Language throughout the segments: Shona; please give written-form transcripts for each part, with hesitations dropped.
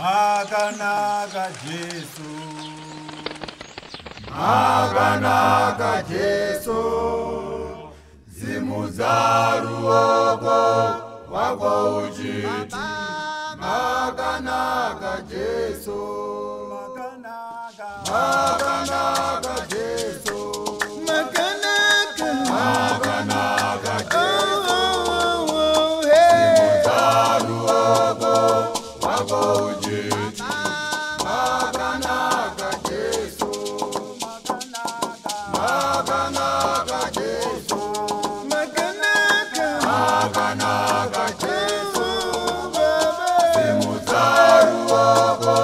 Makanaka Jesu, Makanaka Jesu, zimuzaru wako wako uchiti. Makanaka Jesu, Makanaka Jesu, Makanaka, Makanaka Jesu, hey. zimuzaru wako wako uchiti. Makanaka Jesu, Makanaka Jesu, Makanaka, Makanaka Jesu, Baba. zimuzaru wako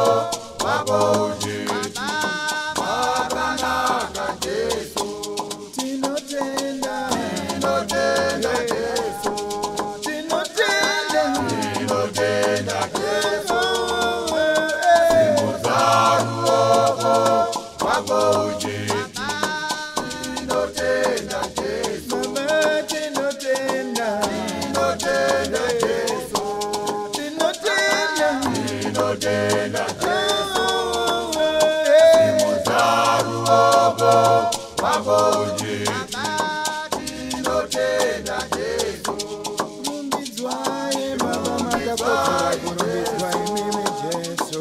wako uchiti. Makanaka Jesu, Tinotenda, tinotenda Jesu, tinotenda, tinotenda Jesu, hey. zimuzaru wako wako uchiti. Tinotenda Jesu, Mama, tinotenda, tinotenda Jesu, tinotenda, tinotenda Jesu, hey. zimuzaru wako wako uchiti. Tinotenda Jesu, Rumbidzwaye Baba Madakota, kurumbidzwaye mimi Jesu.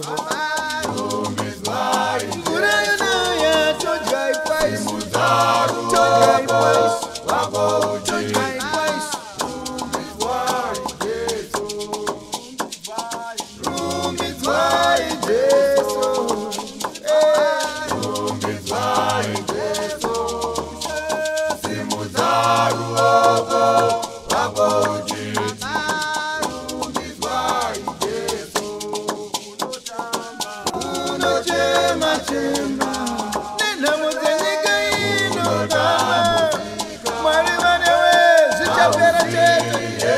rumbidzwai Kurayonaya tojai pais, zimuzaru tojai pais, wako uchiti. tojai pais. Rumbidzwai Jesu, Rumbidzwaye Jesu, hey. rumbidzwai Jesu, zimuzaru wako wako uchiti. Rumbidzwai Jesu, Unochema chema, nena muzenyika ino Baba. Mwari vane we, zvichapera chete.